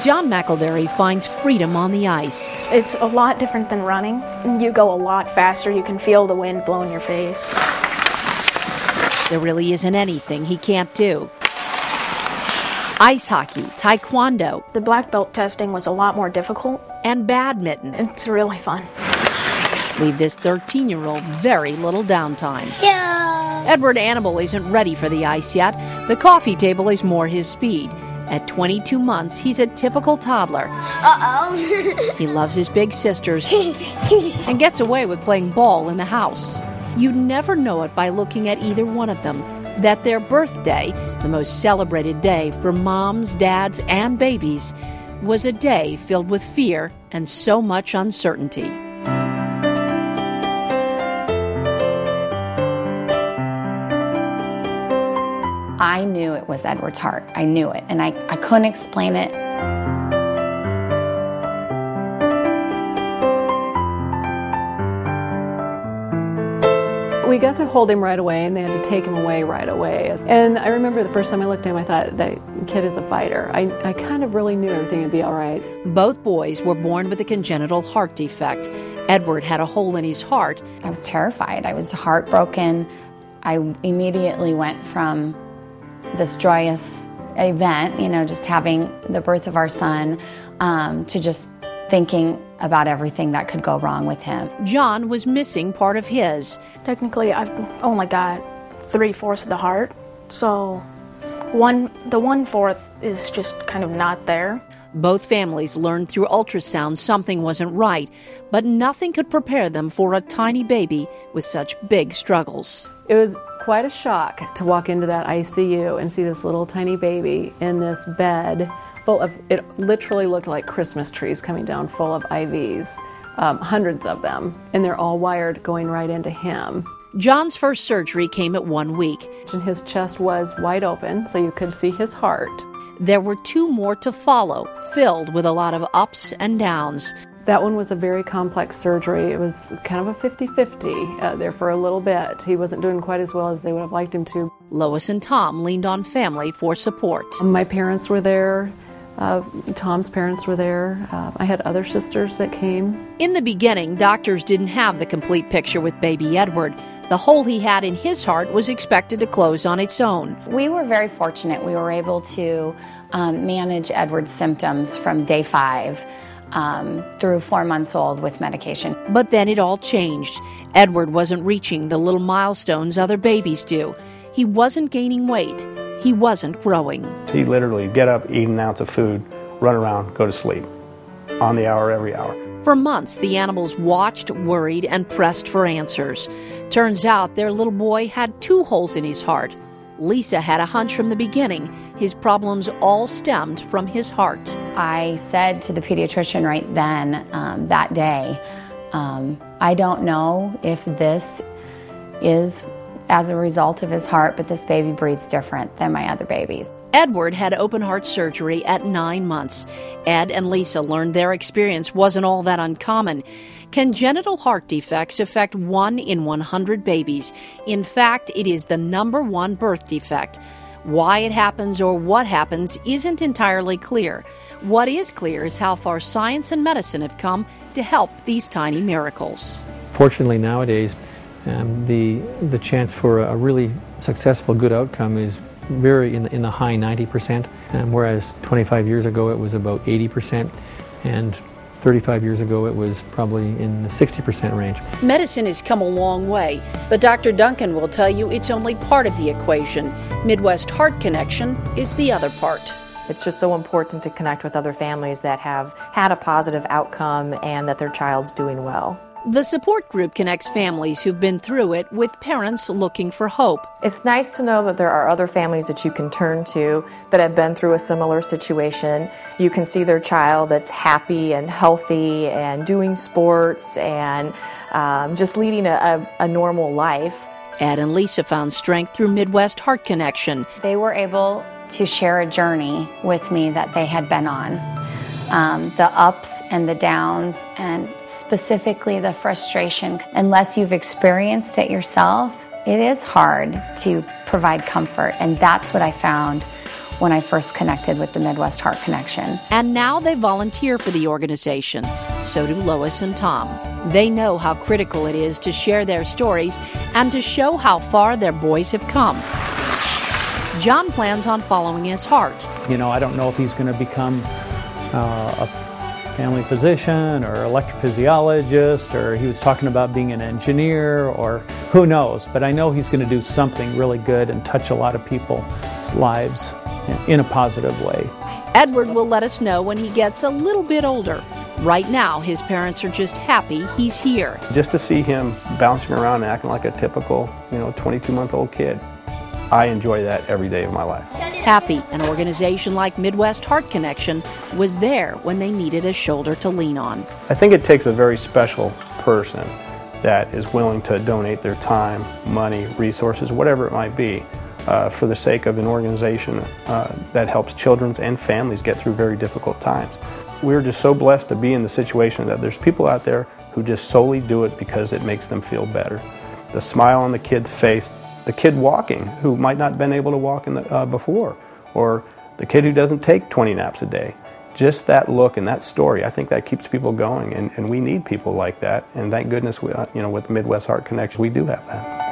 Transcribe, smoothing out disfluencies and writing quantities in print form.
John McElderry finds freedom on the ice. It's a lot different than running. You go a lot faster. You can feel the wind blow in your face. There really isn't anything he can't do. Ice hockey, taekwondo. The black belt testing was a lot more difficult. And badminton. It's really fun. Leave this 13-year-old very little downtime. Yeah. Edward Annable isn't ready for the ice yet. The coffee table is more his speed. At 22 months, he's a typical toddler. Uh-oh. He loves his big sisters and gets away with playing ball in the house. You'd never know it by looking at either one of them, that their birthday, the most celebrated day for moms, dads, and babies, was a day filled with fear and so much uncertainty. I knew it was Edward's heart. I knew it, and I couldn't explain it. We got to hold him right away, and they had to take him away right away. And I remember the first time I looked at him, I thought, that kid is a fighter. I kind of really knew everything would be all right. Both boys were born with a congenital heart defect. Edward had a hole in his heart. I was terrified. I was heartbroken. I immediately went from this joyous event, just having the birth of our son, to just thinking about everything that could go wrong with him. John was missing part of his. Technically, I've only got 3/4 of the heart, so the 1/4 is just kind of not there. Both families learned through ultrasound something wasn't right, but nothing could prepare them for a tiny baby with such big struggles. It was quite a shock to walk into that ICU and see this little tiny baby in this bed full of, it literally looked like Christmas trees coming down full of IVs, hundreds of them, and they're all wired going right into him. John's first surgery came at 1 week. And his chest was wide open, so you could see his heart. There were 2 more to follow, filled with a lot of ups and downs. That one was a very complex surgery. It was kind of a 50-50 there for a little bit. He wasn't doing quite as well as they would have liked him to. Lois and Tom leaned on family for support. My parents were there. Tom's parents were there. I had other sisters that came. In the beginning, doctors didn't have the complete picture with baby Edward. The hole he had in his heart was expected to close on its own. We were very fortunate. We were able to manage Edward's symptoms from day 5 through 4 months old with medication. But then it all changed. Edward wasn't reaching the little milestones other babies do. He wasn't gaining weight. He wasn't growing. He literally get up, eat an ounce of food, run around, go to sleep. On the hour, every hour. For months, the animals watched, worried, and pressed for answers. Turns out their little boy had 2 holes in his heart. Lisa had a hunch from the beginning. His problems all stemmed from his heart. I said to the pediatrician right then, that day, I don't know if this is as a result of his heart, but this baby breathes different than my other babies. Edward had open heart surgery at 9 months. Ed and Lisa learned their experience wasn't all that uncommon. Congenital heart defects affect 1 in 100 babies. In fact, it is the #1 birth defect. Why it happens or what happens isn't entirely clear. What is clear is how far science and medicine have come to help these tiny miracles. Fortunately, nowadays, the chance for a really successful, good outcome is very in the high 90%, whereas 25 years ago it was about 80%, and 35 years ago it was probably in the 60% range. Medicine has come a long way, but Dr. Duncan will tell you it's only part of the equation. Midwest Heart Connection is the other part. It's just so important to connect with other families that have had a positive outcome and that their child's doing well. The support group connects families who've been through it with parents looking for hope. It's nice to know that there are other families that you can turn to that have been through a similar situation. You can see their child that's happy and healthy and doing sports and just leading a normal life. Ed and Lisa found strength through Midwest Heart Connection. They were able to share a journey with me that they had been on. The ups and the downs, and specifically the frustration. Unless you've experienced it yourself, it is hard to provide comfort, and that's what I found when I first connected with the Midwest Heart Connection. And now they volunteer for the organization. So do Lois and Tom. They know how critical it is to share their stories and to show how far their boys have come. John plans on following his heart. You know, I don't know if he's going to become a family physician or electrophysiologist, or he was talking about being an engineer, or who knows, but I know he's going to do something really good and touch a lot of people's lives in a positive way. Edward will let us know when he gets a little bit older. Right now, his parents are just happy he's here. Just to see him bouncing around and acting like a typical, 22-month-old kid, I enjoy that every day of my life. Happy, an organization like Midwest Heart Connection, was there when they needed a shoulder to lean on. I think it takes a very special person that is willing to donate their time, money, resources, whatever it might be, for the sake of an organization that helps children and families get through very difficult times. We're just so blessed to be in the situation that there's people out there who just solely do it because it makes them feel better. The smile on the kid's face, the kid walking who might not have been able to walk before, or the kid who doesn't take 20 naps a day. Just that look and that story, I think that keeps people going, and we need people like that. And thank goodness, with the Midwest Heart Connection, we do have that.